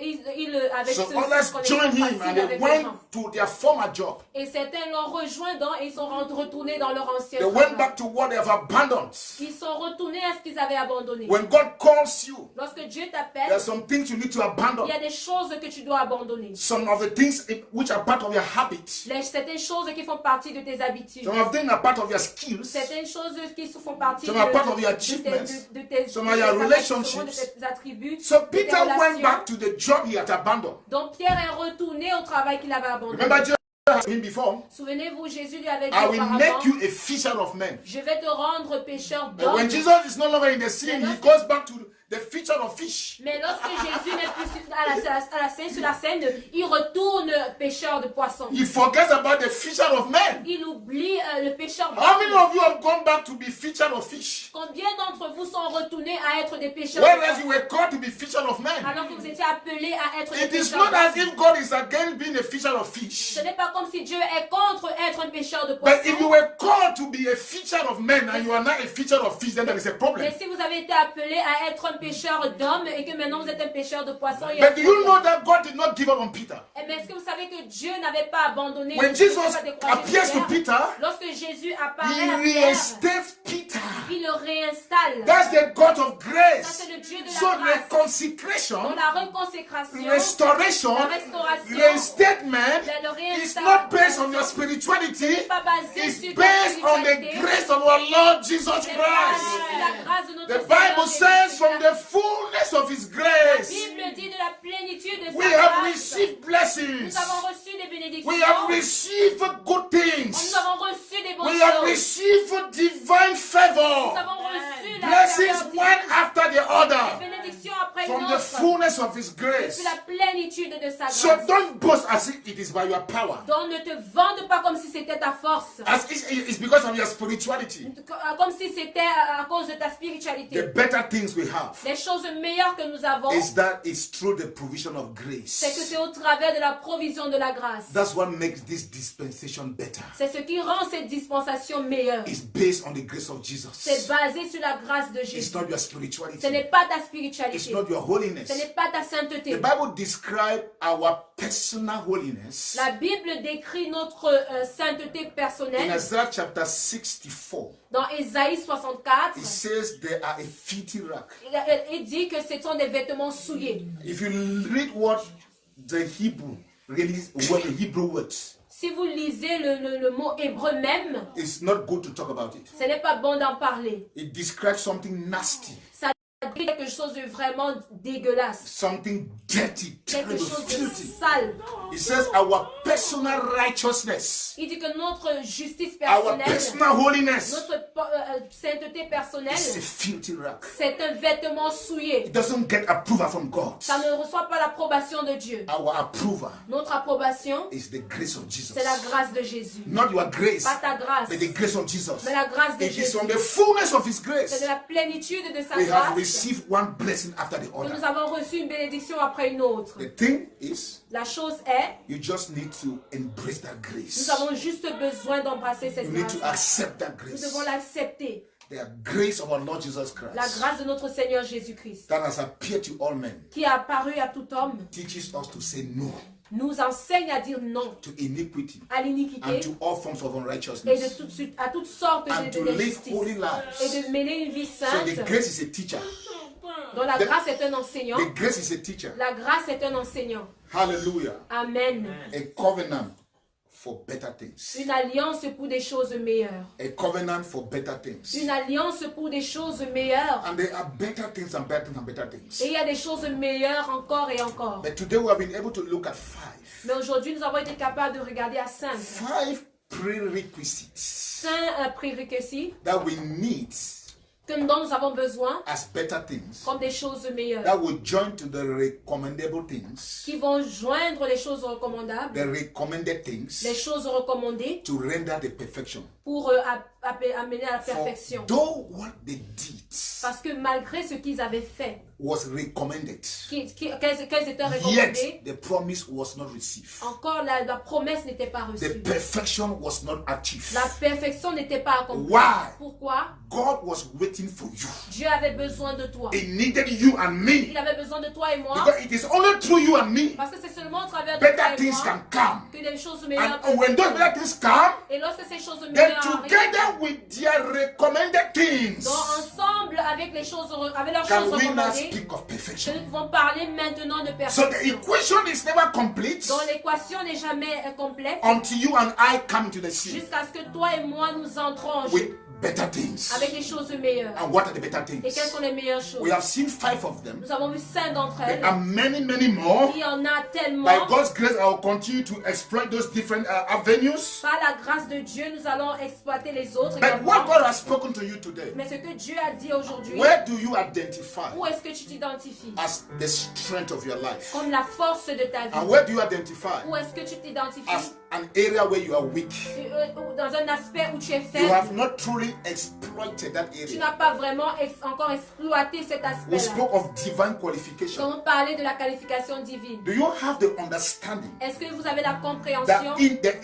avec So ceux others qui se joined connectaient him facile and they avec les went gens. to their former job. Et certains l'ont rejoint et ils sont retournés dans leur ancien They went travail. back to what they have abandoned. Ils sont retournés à ce qu'ils avaient abandonné. When God calls you, Lorsque Dieu there t'appelle, are some things you need to abandon. il y a des choses que tu dois abandonner. Some of the things which are part of your habits. Certaines choses qui font partie de tes habitudes. Some of them are part of your skills. Certaines choses qui font partie Some are part of your achievements. de tes Some are your relationships. de tes attributs. So de tes Peter went relations. back to the job he had abandoned. Donc Pierre est retourné au travail qu'il avait abandonné. Remember Jesus asked him before, Souvenez-vous, Jésus lui avait dit I will make auparavant, you a fisher of men. je vais te rendre pécheur But when d'hommes. Jesus is no longer in the scene, he goes back to the fisher of fish. Mais lorsque Jésus n'est plus sur la scène, il retourne pêcheur de poissons. He forgets about the fisher of men. Il oublie le pêcheur How many d'hommes. of you have gone back to be fisher of fish? Combien d'entre vous sont retournés à être des pêcheurs de Whereas you poissons were called to be fisher of men. alors que vous étiez appelés à être des It is pêcheurs not as d'hommes? if God is against being a fisher of fish. Ce n'est pas comme si Dieu est contre être un pêcheur de But if you poissons. were called to be a fisher of men and you are not a fisher of fish, then there is a problem. Mais si vous avez été appelé à être un pêcheur d'hommes et que maintenant vous êtes un pêcheur de poissons, il y a But do you know that God did not give up on Peter? Mais est-ce que vous savez que Dieu n'avait pas abandonné When Dieu Jesus n'avait pas découragé appears to Pierre? Peter, Lorsque Jésus he apparaît à Pierre, reinstates Peter. il le réinstalle. That's the God of Ça, grace. c'est le Dieu de la So grâce. reconciliation, Dans la reconsécration, restoration, la restauration, reinstatement le is not based on your réinstallation spirituality. n'est pas basé It's sur ta based on the spiritualité, grace of our Lord Jesus c'est basé sur Christ. la grâce de notre The Seigneur Bible Jésus says from Christ. the fullness of His La grace, Bible dit de la plénitude de we sa have grâce. received Nous blessings. avons reçu des bénédictions. We have received good Nous things. avons reçu des bonnes We have choses. received divine Nous favor. avons reçu la Blessings faveur one divine. after the other. Bénédiction après une From the autre. fullness of His grace. Depuis la plénitude de sa So grâce. don't boast as if it is by your power. Donc ne te vante pas comme si c'était ta force. As it's because of your spirituality. Comme si c'était à cause de ta The spiritualité. better things we have Les choses meilleures que nous avons, is that it's through the provision of c'est que grace. c'est au travers de la provision de la grâce. That's what makes this dispensation better. C'est ce qui rend cette dispensation meilleure. It's based on the grace of C'est Jesus. basé sur la grâce de It's Jésus. not your Ce spirituality. n'est pas ta It's spiritualité. not your Ce holiness. n'est pas ta The sainteté. Bible describes our personal holiness La Bible décrit notre sainteté in personnelle. Isaiah chapter 64. Dans Ésaïe 64, It says they are a filthy rag. il dit que ce sont des vêtements souillés. If you read what the Hebrew words, Si vous lisez le mot hébreu même, it's not good to talk about it. ce n'est pas bon d'en parler. It describes something nasty, Ça dit quelque chose de vraiment dégueulasse. something dirty, Quelque terrible, chose de filthy. sale. It says our personal righteousness, Il dit que notre justice our personnelle, personal holiness notre sainteté personnelle, is a filthy rag. c'est un vêtement souillé. It doesn't get approval from God. Ça ne reçoit pas l'approbation de Dieu. Our approval Notre approbation, is the grace of Jesus. c'est la grâce de Jésus. Not your grace, Pas ta grâce, but the grace of Jesus. mais la grâce de It is Jésus. from the fullness of His C'est grace de la plénitude de sa we have grâce received one blessing after the que nous other. avons reçu une bénédiction après une autre. The thing is, La chose est, you just need to embrace that grace. nous avons juste besoin d'embrasser cette You need grâce. to accept that Nous devons grace. l'accepter. The grace of our Lord Jesus La Christ grâce de notre Seigneur Jésus-Christ, that has appeared to all men qui a apparu à tout homme, teaches us to say no nous enseigne à dire non to iniquity à and l'iniquité to all forms of et de unrighteousness à toutes sortes and to live d'injustice holy et lives. de mener une vie So sainte. the grace is a teacher. dont la grâce est un enseignant. The grace is a teacher. La grâce est un enseignant. Hallelujah. Amen. A covenant for better things. Une alliance pour des choses meilleures. A covenant for better things. Une alliance pour des choses meilleures. And there are better things and better things and better things. Et il y a des choses meilleures encore et encore. But today we have been able to look at Mais aujourd'hui, nous avons été capables de regarder à 5 prerequisites 5 prérequis that we need dont nous avons besoin as better things comme des choses meilleures. that will join to the recommendable things, Qui vont joindre les choses recommandables, the recommended les things choses recommandées to render the perfection. pour amener à la For perfection. though what they did Parce que malgré ce qu'ils avaient fait, was recommended, qu'elles étaient recommandées, yet the promise was not received. encore la promesse n'était pas The reçue. perfection was not achieved. La perfection n'était pas accomplie. Why? Pourquoi? God was waiting for you. Dieu avait besoin de toi. He needed you and me. Il avait besoin de toi et moi. Because it is only through you and me Parce que c'est seulement au travers de better toi et things moi can come. que les choses meilleures And when those better things come, Et lorsque ces choses then meilleures together together with their recommended things, Donc ensemble avec leurs can choses we now recommandées, speak of perfection? nous pouvons parler maintenant de So the perfection. equation is never complete Donc l'équation n'est jamais complète until you and I come to the sea jusqu'à ce que toi et moi nous entrons en with jeu better things. avec les choses meilleures. And what are the better Et quelles things? sont les meilleures choses? We have seen 5 of them. Nous avons vu 5 d'entre There elles. are many, many more. Il y en a By tellement. God's grace, I will continue to exploit those different avenues. Par la grâce de Dieu, nous allons exploiter les autres But également. what God has spoken to you today, Mais ce que Dieu a dit aujourd'hui, where do you identify où est-ce que tu t'identifies as the strength of your life? comme la force de ta And vie? where do you identify Où est-ce que tu t'identifies as an area where you are weak? dans un aspect où tu es You have faible? not truly exploited that Tu area. n'as pas vraiment encore exploité cet We aspect-là. spoke of divine Nous qualification. avons parlé de la qualification divine. Do you have the understanding Est-ce que vous avez la compréhension? that there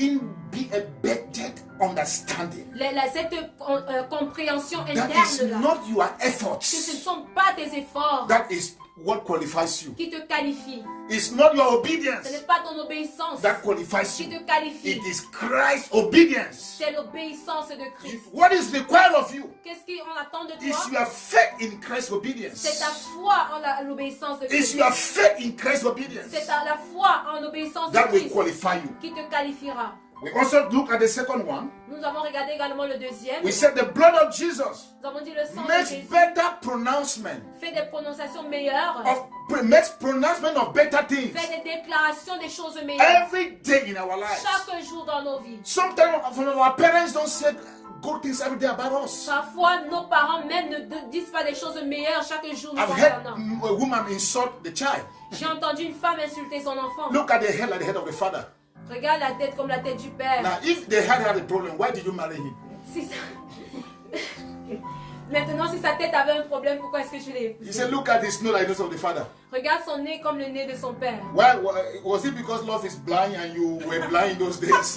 be a better understanding Cette compréhension that is interne-là, not your que ce ne efforts sont pas tes efforts that is what qualifies you. qui te qualifient. It's not your Ce obedience n'est pas ton obéissance that qualifies qui you. te qualifie. It is Christ's obedience. C'est l'obéissance de Christ. What is required of you Qu'est-ce qu'on attend de is toi? your faith in Christ's C'est obedience. ta foi en l'obéissance de It's Christ. your faith in Christ's obedience C'est la foi en l'obéissance de that will Christ qualify you. qui te qualifiera. We also look at the second one. Nous avons regardé également le deuxième. We said the blood of Jesus Nous avons dit le sang de makes Jésus better pronouncement fait des prononciations meilleures, makes pronouncement of better things fait des déclarations des choses meilleures every day in our lives. chaque jour dans nos vies. Sometimes our parents don't say good things every day about us. Parfois, nos parents même ne disent pas des choses meilleures chaque jour nous I've heard concernant. a woman insult the child. J'ai entendu une femme insulter son enfant. Look at the head like the head of the father. Regarde la tête comme la tête du père. Now, if they had a problem, why did you marry him? Si ça... Maintenant, si sa tête avait un problème, pourquoi est-ce que tu l'as He épousé? said, look at the snow like those of the father. Regarde son nez comme le nez de son père. Why was it because love is blind and you were blind in those days?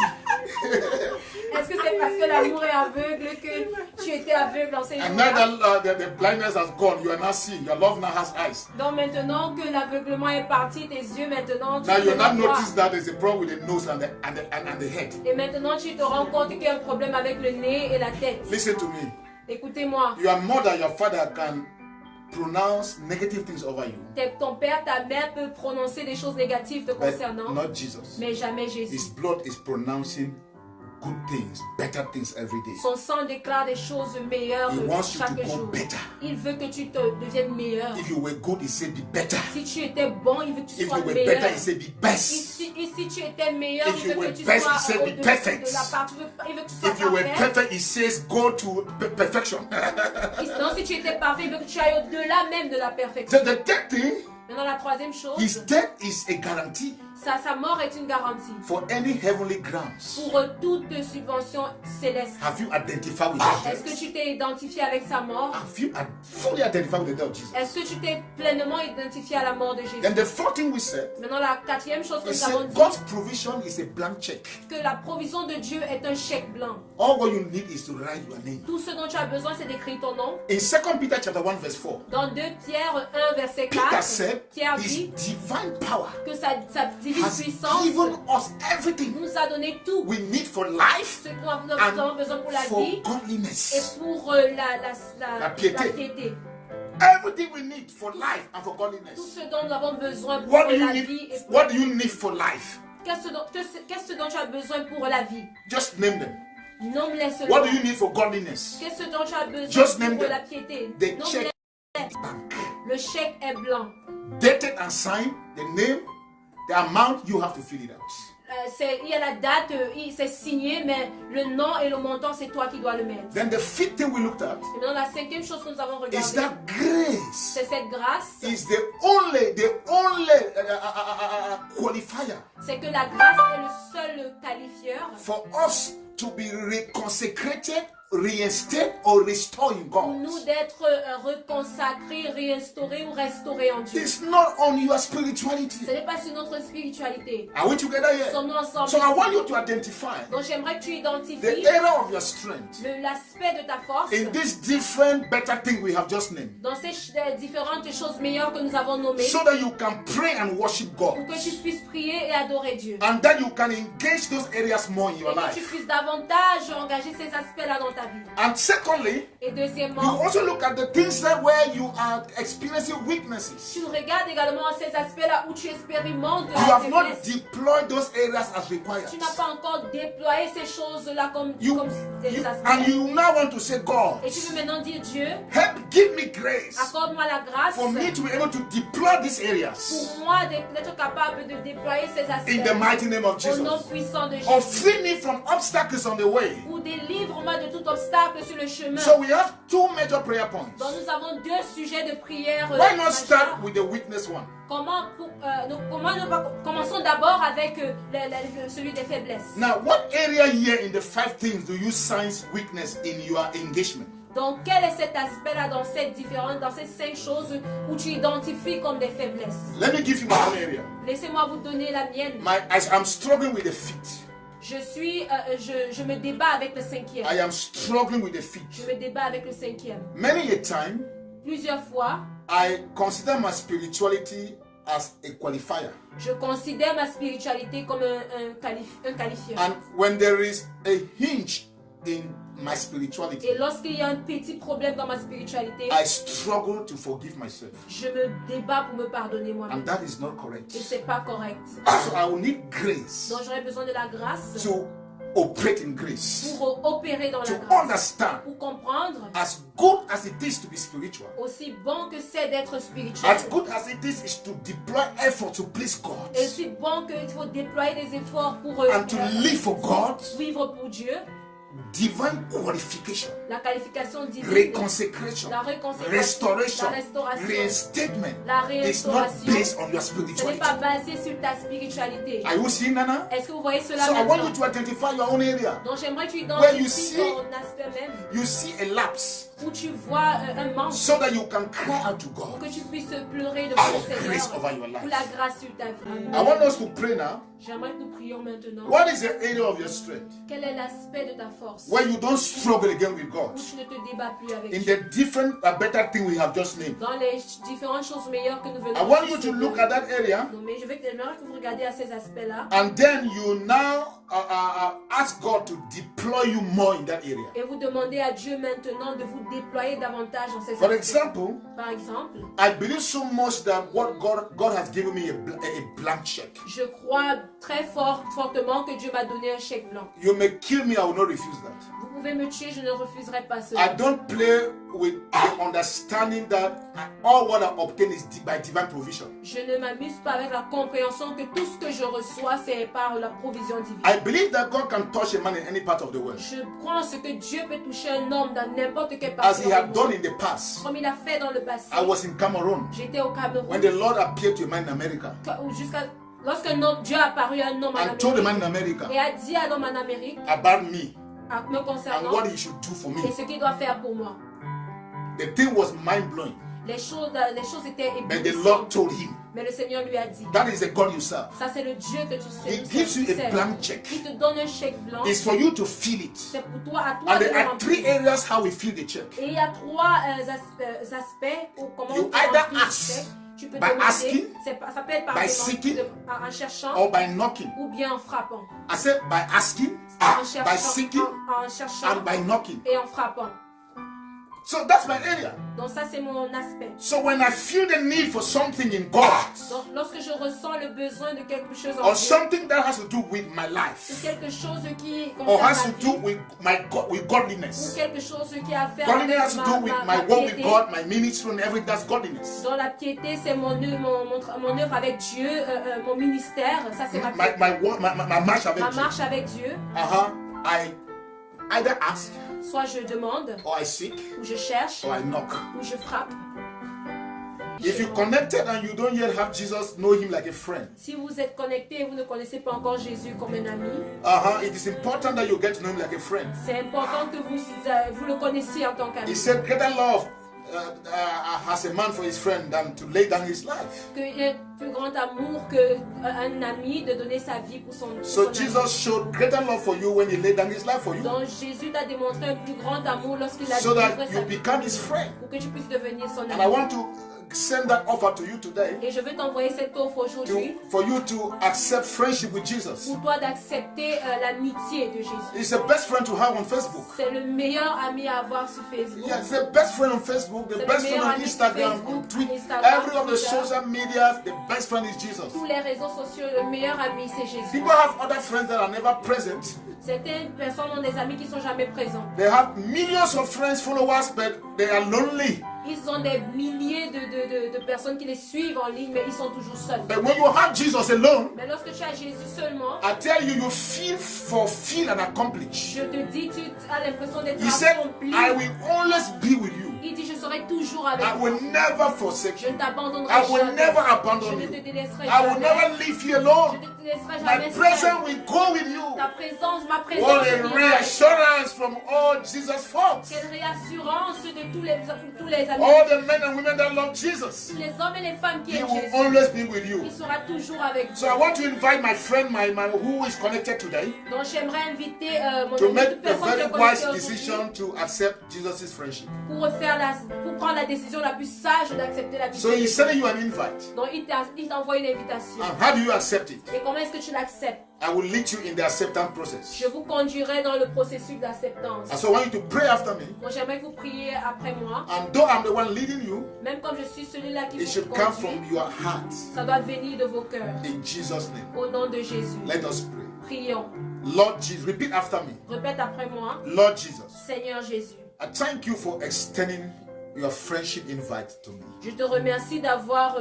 Est-ce que c'est parce que l'amour est aveugle que tu étais aveugle dans ces And now jours-là? that the blindness has gone, you are now seeing. Your love now has eyes. Donc maintenant que l'aveuglement est parti, tes yeux maintenant, tu Now you peux now voir. notice that there's a problem with the nose and the head. Et maintenant tu te rends compte qu'il y a un problème avec le nez et la tête. Listen to me. Écoutez-moi. Your mother, your father can pronounce negative things over you, Ton père, ta mère peut prononcer des choses négatives te but concernant, not Jesus. mais jamais Jésus. His blood is pronouncing good things, better things every day. Son sang déclare des choses meilleures He wants you chaque to go jour. better. Il veut que tu te deviennes meilleur. If you were good, he said be better. Si tu étais bon, il veut que tu If sois you were meilleur. better, he said be best. Si tu étais meilleur, If il you veut were que tu best, sois he said be au-dessus perfect. de la part. Il veut que tu sois If you were parfait. perfect, he says go to perfection. Non, si tu étais parfait, il veut que tu ailles au-delà même de la perfection. So the third thing, Maintenant, la troisième chose, his death is a guarantee sa mort est une garantie for any heavenly grounds. pour toute subvention céleste. Have you identified with that Est-ce que death? tu t'es identifié avec sa mort? Have you fully identified with the death of Jesus? Est-ce que tu t'es pleinement identifié à la mort de Jésus? Then the fourth thing we said, Maintenant, la quatrième chose que we nous avons said dit, God's provision is a blank check. que la provision de Dieu est un chèque blanc. All what you need is to write your name. Tout ce dont tu as besoin, c'est d'écrire ton nom. In 2 Peter chapter 1 verse 4, Dans 2 Pierre 1, verset Peter 4, said Pierre his dit divine power que sa divine has puissance given us everything nous a donné tout we need for life ce que nous avons besoin pour la for vie et godliness. pour La piété. la piété. Everything we need for life and for Tout godliness. ce dont nous avons besoin pour What do you la need? vie et pour... What do you need for life? Qu'est-ce dont tu as besoin pour la vie? Just name them. Nomme-les seulement. What do you need for godliness? Qu'est-ce dont tu as besoin Just name pour them. la piété? The Nomme-les. check bank. Le chèque est blanc. Dated and signed, the name, the amount, you have to fill it out. Il y a la date, c'est signé, mais le nom et le montant, c'est toi qui dois le mettre. Then the fifth thing we looked at Et maintenant, la cinquième chose que nous avons is regardée, that grace c'est cette grâce. is the only qualifier C'est que la grâce est le seul qualifieur for us to be reconsecrated, reinstated, or restored in pour God. nous d'être reconsacrés, réinstaurés ou restaurés en Dieu. It's not on your spirituality. Ce n'est pas sur notre spiritualité. Are we together here? Sommes-nous ensemble? So I want you to identify Donc j'aimerais que tu identifies the area of your strength l'aspect de ta force in these different better things we have just named, dans ces différentes choses meilleures que nous avons nommées so that you can pray and worship God, pour que tu puisses prier et adorer Dieu. and that you can engage those areas more in Et your que tu life. puisses davantage engager ces aspects-là dans ta ta vie. And secondly, Et you deuxièmement, also look at the things that where you are experiencing weaknesses. tu regardes également ces aspects-là où tu expérimentes de You la have not faiblesse. deployed those areas as required. Tu n'as pas encore déployé ces choses-là comme des aspects. And you now want to say, God, Et tu veux maintenant dire, Dieu, help, give me grace accorde-moi la grâce for me to be able to deploy these areas pour moi d'être capable de déployer ces in the aspects mighty name of au nom Jesus. puissant de Or Jésus. free me from obstacles on the way. Ou délivre-moi de tout obstacle sur le chemin. So we have two major prayer points. Donc nous avons deux sujets de prière. Why not majeurs. start with the weakness one? Commençons d'abord avec celui des faiblesses. Now, what area here in the 5 things do you sense weakness in your engagement? Donc quel est cet aspect-là dans ces 5 choses où tu identifies comme des faiblesses? Let me give you my own area. Laissez-moi vous donner la mienne. As I'm struggling with the feet. Je me débat avec le 5e. I am struggling with the feet. Je me débat avec le 5e. Many a time, Plusieurs fois, I consider my spirituality as a qualifier. je considère ma spiritualité comme un qualifiant. And when there is a hinge in my spirituality, Et lorsqu'il y a un petit problème dans ma spiritualité, I struggle to forgive myself. je me débat pour me pardonner moi-même. And that is not correct. Et c'est pas correct. So I will need grace Donc j'aurais besoin de la grâce to operate in grace, pour opérer dans la to grâce, understand pour comprendre as good as it is to be spiritual, aussi bon que c'est d'être spirituel, as good as it is to deploy effort to please God et aussi bon qu'il faut déployer des efforts pour and to live for God, vivre pour Dieu, divine qualification, la qualification divine, reconsecration, la réconciliation, restoration, la restauration, reinstatement la is not restauration. based on your Ce n'est spirituality. pas basé sur ta spiritualité. Are you seeing Nana? Est-ce que vous voyez cela So I want you maintenant? to identify your own area. Donc j'aimerais que tu Where you identifies see- ton aspect même, You see a lapse où tu vois un manque, so that you can cry out to pour God. que tu puisses pleurer devant le For grace Seigneur over your pour life. la grâce sur ta vie. I want us to pray now. J'aimerais que nous prions maintenant. What is the area of your strength Quel est l'aspect de ta force where you don't struggle again with où God? tu ne te débats plus avec In Dieu? the different, better thing we have just named. Dans les différentes choses meilleures que nous venons I want de you to citer. look at that area Non, mais j'aimerais que vous regardiez à ces aspects-là and then you now ask God to deploy you more in that area. et vous demandez à Dieu maintenant de vous déployer davantage dans ces For aspects. example, Par exemple, I believe so much that what God has given me a blank check. je crois très fortement que Dieu m'a donné un chèque blanc. You may kill me, I will not refuse that. Vous pouvez me tuer, je ne refuserai pas I cela. don't play with the understanding that all what I obtain is by divine provision. Je ne m'amuse pas avec la compréhension que tout ce que je reçois, c'est par la provision divine. I believe that God can touch a man in any part of the world, Je crois en ce que Dieu peut toucher un homme dans n'importe quelle as partie He du had monde. done in the past. Comme il a fait dans le passé. I was in Cameroon J'étais au Cameroun. when the Lord appeared to a man in America Lorsque Dieu a apparu à un homme en and told the man Amérique in America et a dit à l'homme en Amérique about me me and concernant what he should do for et me. ce qu'il doit faire pour moi. The thing was mind blowing, Les choses étaient but the Lord éblouissantes. told him, Mais le Seigneur lui a dit, that is the God you serve. ça c'est le Dieu que tu sais. He gives you a blank check. Il te donne un chèque blanc. It's for you to feel it. C'est pour toi, à toi And de there le are 3 remplir. areas how we feel the check. Et il y a 3 aspects ou comment You tu either remplis le ask chèque. Tu peux by demander, asking, ça peut être par by demande, seeking, en cherchant or by knocking. ou bien en frappant. I said by asking, En by cherchant, seeking, en cherchant and by knocking. et en frappant. So that's my area. Donc ça c'est mon aspect. So when I feel the need for something in God, Donc lorsque je ressens le besoin de quelque chose en or Dieu, something that has to do with my ou life, quelque chose qui or has concerne to ma do vie, with with ou godliness. quelque chose qui a à faire Godliness has avec to do with my ma walk with piété. God, my ministry, and everything. That's godliness. Dans la piété, c'est mon œuvre avec Dieu, mon ministère, ça c'est ma piété. My march avec Ma Dieu. marche avec Dieu, I either ask, soit je demande, or I seek, ou je cherche, or I knock. ou je frappe. If you're connected and you don't yet have Jesus, know him like a friend. Si vous êtes connecté et vous ne connaissez pas encore Jésus comme un ami, It is important that you get to know him like a friend. c'est important que vous le connaissiez en tant He qu'ami. said, greater love has a man for his friend than to lay down his life. Qu'il y ait plus grand amour qu'un ami de donner sa vie pour son So ami. Jesus showed greater love for you when he laid down his life for you, Donc Jésus t'a démontré un plus grand amour lorsqu'il a so livré that sa you vie become his friend. pour que tu puisses devenir son And I ami. want to send that offer to you today Et je veux t'envoyer cette offre aujourd'hui for you to accept friendship with Jesus. pour toi d'accepter l'amitié de Jésus. He's the best friend to have on Facebook. C'est le meilleur ami à avoir sur Facebook. Yeah, it's the best friend on Facebook, the C'est best le friend meilleur on ami sur Instagram, Facebook, on Twitter, Instagram, every of the Twitter. social media, the best friend is Jesus. Tous les réseaux sociaux, le meilleur ami c'est Jésus. People have other friends that are never present. Certaines personnes ont des amis qui sont jamais présents. They have millions of friends, followers, but they are lonely. Ils ont des milliers de personnes qui les suivent en ligne, mais ils sont toujours seuls. But when you have Jesus alone, Mais lorsque tu as Jésus seulement, I tell you, you feel fulfilled and accomplished. je te dis, tu as l'impression d'être He said, accompli. I will always be with you. Il dit, je serai toujours avec I toi. will never forsake Je you. ne t'abandonnerai I will jamais. never Je abandon ne you. te délaisserai I will jamais. never leave you Je alone. ne te laisserai My jamais presence seul. will go with you. Ta présence, ma présence. What a viendra. reassurance from all Jesus' folks. Quelle réassurance de tous les amis. All the men and women that love Jesus. Les hommes et les femmes qui He aiment will Jésus. always be with you. Il sera toujours avec So vous. I want to invite my friend, my who is connected today, Donc j'aimerais inviter mon to ami, make toute the personne qui very est wise connectée aujourd'hui decision to accept Jesus' friendship. pour prendre la décision la plus sage d'accepter la So he's sending you an invite. Donc il t'envoie une invitation. And how do you accept it? Et comment est-ce que tu l'acceptes? I will lead you in the acceptance process. Je vous conduirai dans le processus d'acceptance. And so I want you to pray after me. Donc j'aimerais que vous priez après moi. And though I'm the one leading you, Même comme je suis celui-là qui it vous should come conduit, from your heart. ça doit venir de vos cœurs. In Jesus' name. Au nom de Jésus. Let us pray. Prions. Lord Jesus, repeat after me. Répète après moi. Lord Jesus, Seigneur Jésus, I thank you for extending your friendship invite to me. je te remercie d'avoir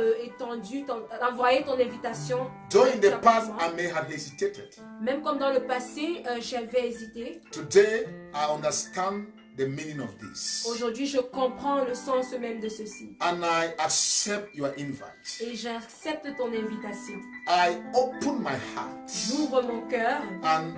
envoyé ton invitation. Though in the pour past moi. I may have hesitated, Même comme dans le passé, j'avais hésité. today I understand the meaning of this. Aujourd'hui, je comprends le sens même de ceci. And I accept your invite. Et j'accepte ton invitation. I open my heart J'ouvre mon cœur and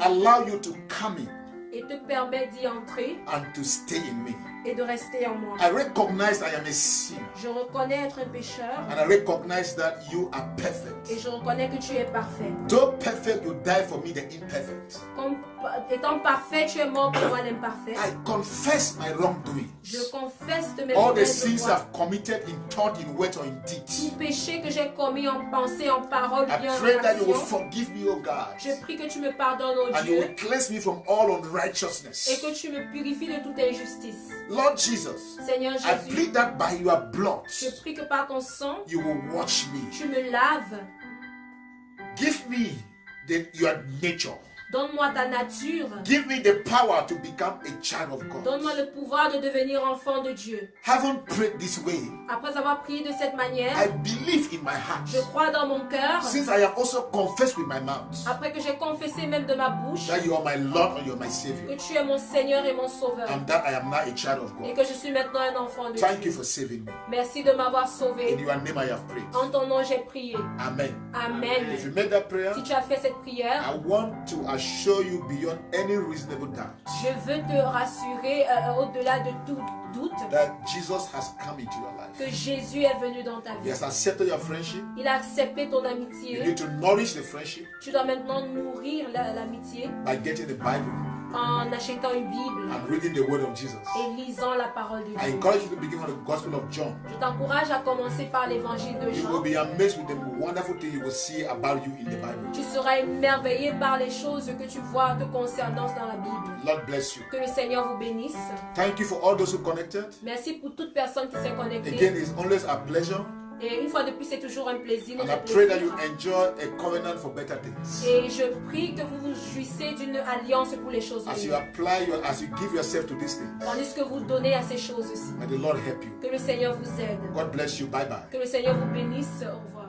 allow you to come in et te permets d'y entrer and to stay in me. et de rester en moi. I recognize I am a sinner. Je reconnais être un pécheur And I recognize that you are perfect. et je reconnais que tu es parfait. Though perfect, you die for me, the imperfect. Comme étant parfait, tu es mort pour moi l'imparfait. I confess my wrongdoing. Je confesse de mes All the mauvaises sins voies. I've committed in thought, in word, or in deed. Tout péché que j'ai commis en pensée, en parole, I bien en pray that you will action. forgive me, O God. Je prie que tu me pardonnes, oh And you Dieu, will cleanse me from all et unrighteousness. que tu me purifies de toute injustice. Lord Jesus, Seigneur I Jésus, plead that by your blood, je prie que par ton sang, you will wash me. tu me laves. Give me your nature. Donne-moi ta nature. Give me the power to become a child of God. Donne-moi le pouvoir de devenir enfant de Dieu. Having prayed this way, Après avoir prié de cette manière, I believe in my heart. je crois dans mon cœur, Since I have also confessed with my mouth après que j'ai confessé même de ma bouche, that you are my Lord and you are my que Savior, tu es mon Seigneur et mon Sauveur, and that I am now a child of et God. que je suis maintenant un enfant de Thank you Dieu. for saving me. Merci de m'avoir In sauvé. your name I have prayed. En ton nom, j'ai prié. Amen. Amen. If you made that prayer, Si tu as fait cette prière, I want to assure you beyond any reasonable doubt je veux te rassurer au-delà de tout doute that Jesus has come into your que life. Jésus est venu dans ta He vie. has accepted your friendship. Il a accepté ton You amitié. need to nourish the friendship Tu dois maintenant nourrir l'amitié by getting the Bible en achetant une Bible and reading the word of Jesus. et lisant la parole de I Dieu. encourage you to begin on the Gospel of John. Je t'encourage à commencer par l'évangile de You will Jean. be amazed with the wonderful thing you will see about you in the Bible. Tu seras émerveillé par les choses que tu vois te concernant dans la Bible. Lord bless you. Que le Seigneur vous bénisse. Thank you for all those who connected. Merci pour toute personne qui s'est Again, connectée. it's always a pleasure. Et une fois de plus, c'est toujours un plaisir. And I notre pray that you plaisir. enjoy a covenant for better things. Et je prie que vous vous jouissez d'une alliance pour les choses As you meilleures. as you give yourself to these things, Tandis que vous donnez à ces choses aussi. may the Lord help you. Que le Seigneur vous aide. God bless you. Bye bye. Que le Seigneur vous bénisse. Au revoir.